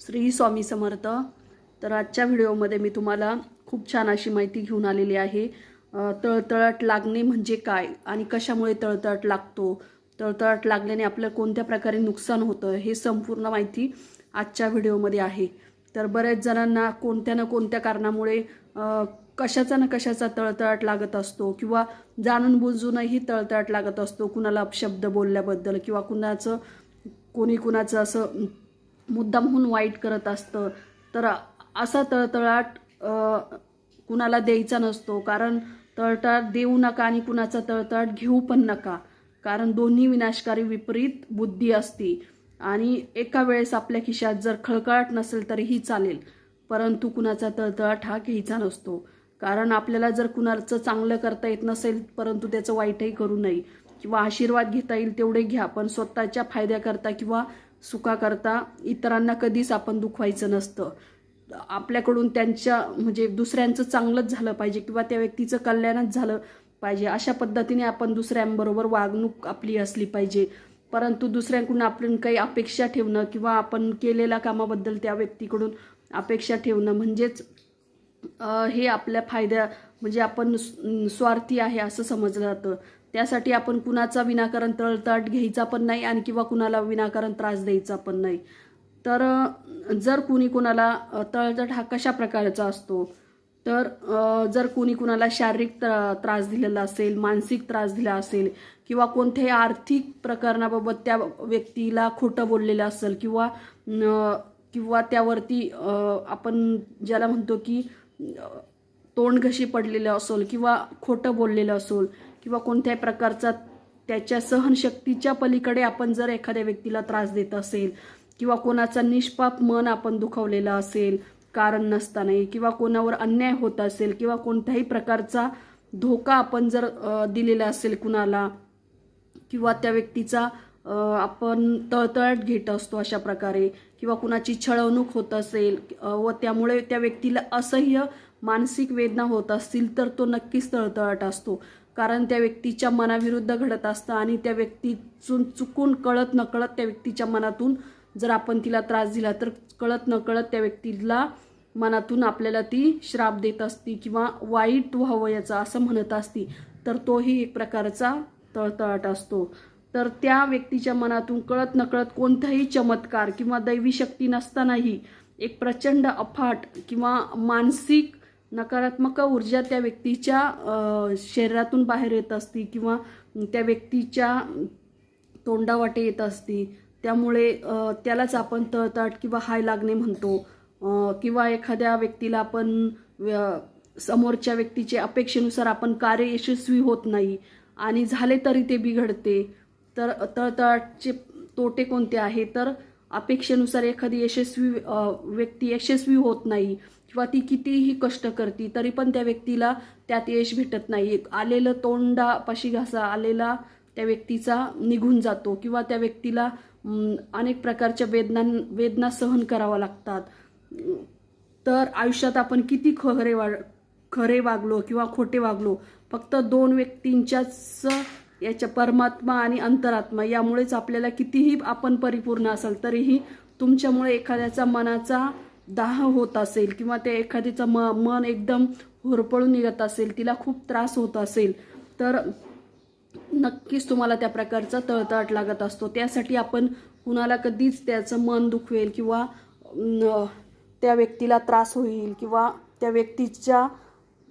श्री स्वामी समर्थ। तर आजच्या व्हिडिओमध्ये मी तुम्हाला खूप छान अशी माहिती घेऊन आलेली आहे। तळतळाट लागणे म्हणजे काय आणि कशामुळे तळतळाट लागतो, तळतळाट लागल्याने आपल्याला कोणत्या प्रकारे नुकसान होतं, हे संपूर्ण माहिती आजच्या व्हिडिओमध्ये आहे। तर बरेच जणांना कोणत्या ना कोणत्या कारणामुळे कशाचा ना कशाचा तळतळाट लागत असतो किंवा जाणून बुजूनही तळतळाट लागत असतो। कुणाला अपशब्द बोलल्याबद्दल किंवा कुणाचं असं मुद्दामहून वाईट करत असतं। तर असा तळतळाट कुणाला द्यायचा नसतो, कारण तळतळाट देऊ नका आणि कुणाचा तळतळाट घेऊ पण नका, कारण दोन्ही विनाशकारी विपरीत बुद्धी असते। आणि एका वेळेस आपल्या खिशात जर खळखळाट नसेल तरीही चालेल, परंतु कुणाचा तळतळाट हा घ्यायचा नसतो। कारण आपल्याला जर कुणाचं चांगलं करता येत नसेल परंतु त्याचं वाईटही करू नये, किंवा आशीर्वाद घेता येईल तेवढे घ्या, पण स्वतःच्या फायद्याकरता किंवा सुखाकरता इतरांना कधीच आपण दुखवायचं नसतं। आपल्याकडून त्यांच्या म्हणजे दुसऱ्यांचं चांगलंच झालं पाहिजे किंवा त्या व्यक्तीचं कल्याणच झालं पाहिजे, अशा पद्धतीने आपण दुसऱ्यांबरोबर वागणूक आपली असली पाहिजे। परंतु दुसऱ्यांकडून आपण काही अपेक्षा ठेवणं किंवा आपण केलेल्या कामाबद्दल त्या व्यक्तीकडून अपेक्षा ठेवणं म्हणजेच हे आपल्या फायद्या म्हणजे आपण स्वार्थी आहे असं समजलं जातं। त्यासाठी आपण कुणाचा विनाकारण तळतळाट घ्यायचा पण नाही आणि किंवा कुणाला विनाकारण त्रास द्यायचा पण नाही। तर जर कुणाला तळतळाट हा कशा प्रकारचा असतो, तर जर कुणाला शारीरिक त्रास दिलेला असेल, मानसिक त्रास दिला असेल किंवा कोणत्याही आर्थिक प्रकरणाबाबत त्या व्यक्तीला खोटं बोललेलं असेल किंवा त्यावरती आपण ज्याला म्हणतो की तोंडघशी पडलेलं असेल किंवा खोटं बोललेलं असेल किंवा कोणत्याही प्रकारचा त्याच्या सहनशक्तीच्या पलीकडे आपण जर एखाद्या व्यक्तीला त्रास देत असेल किंवा कोणाचा निष्पाप मन आपण दुखावलेला असेल कारण नसताना, किंवा कोणावर अन्याय होत असेल किंवा कोणत्याही प्रकारचा धोका आपण जर दिलेला असेल कुणाला, किंवा त्या व्यक्तीचा आपण तळतळाट घेत असतो अशा प्रकारे, किंवा कुणाची छळवणूक होत असेल व त्यामुळे त्या व्यक्तीला असह्य मानसिक वेदना होत असतील तर तो नक्कीच तळतळाट असतो। कारण त्या व्यक्तीच्या मनाविरुद्ध घडत असतं आणि त्या व्यक्तीतून चुकून कळत नकळत त्या व्यक्तीच्या मनातून जर आपण तिला त्रास दिला तर कळत नकळत त्या व्यक्तीला मनातून आपल्याला ती श्राप देत असती किंवा वाईट व्हावं याचं असं म्हणत असती, तर तोही एक प्रकारचा तळतळाट असतो। तर त्या व्यक्तीच्या मनातून कळत नकळत कोणताही चमत्कार किंवा दैवी शक्ती नसतानाही एक प्रचंड अफाट किंवा मानसिक नकारात्मक ऊर्जा त्या व्यक्तीच्या शरीरातून बाहेर येत असती किंवा त्या व्यक्तीच्या तोंडावाटे येत असती। त्यामुळे त्यालाच आपण तळतळाट किंवा हाय लागणे म्हणतो। किंवा एखाद्या व्यक्तीला आपण समोरच्या व्यक्तीच्या अपेक्षेनुसार आपण कार्य यशस्वी होत नाही आणि झाले तरी ते बिघडते। तर तळतळाटचे तोटे कोणते आहे, तर अपेक्षेनुसार एखादी व्यक्ती यशस्वी होत नाही किंवा ती कितीही कष्ट करते तरी पण त्या व्यक्तीला त्यात यश भेटत नाही। आलेलं तोंडापाशी घासा आलेला त्या व्यक्तीचा निघून जातो किंवा त्या व्यक्तीला अनेक प्रकारच्या वेदना सहन कराव्या लागतात। तर आयुष्यात आपण किती खरे वागलो किंवा खोटे वागलो, फक्त दोन व्यक्तींच्याच याच्या परमात्मा आणि अंतरात्मा यामुळेच आपल्याला कितीही आपण परिपूर्ण असाल तरीही तुमच्यामुळे एखाद्याचा मनाचा दाह होत असेल किंवा त्या एखाद्याचं मन एकदम होरपळून निघत असेल, तिला खूप त्रास होत असेल, तर नक्कीच तुम्हाला त्या प्रकारचा तळतळाट लागत असतो। त्यासाठी आपण कुणाला कधीच त्याचं मन दुखवेल किंवा त्या व्यक्तीला त्रास होईल किंवा त्या व्यक्तीच्या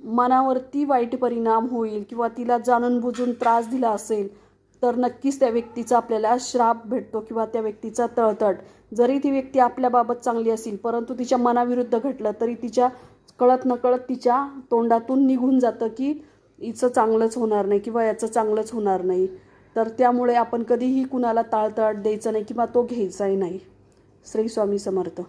मनावरती वाईट परिणाम होईल किंवा तिला जाणून बुजून त्रास दिला असेल तर नक्कीच त्या व्यक्तीचा आपल्याला श्राप भेटतो किंवा त्या व्यक्तीचा तळतळाट। जरी ती व्यक्ती आपल्याबाबत चांगली असेल परंतु तिच्या मनाविरुद्ध घडलं तरी तिच्या कळत नकळत तिच्या तोंडातून निघून जातं की हिचं चांगलंच होणार नाही किंवा याचं चांगलंच होणार नाही। तर त्यामुळे आपण कधीही कुणाला तळतळाट द्यायचं नाही किंवा तो घ्यायचाही नाही। श्री स्वामी समर्थ।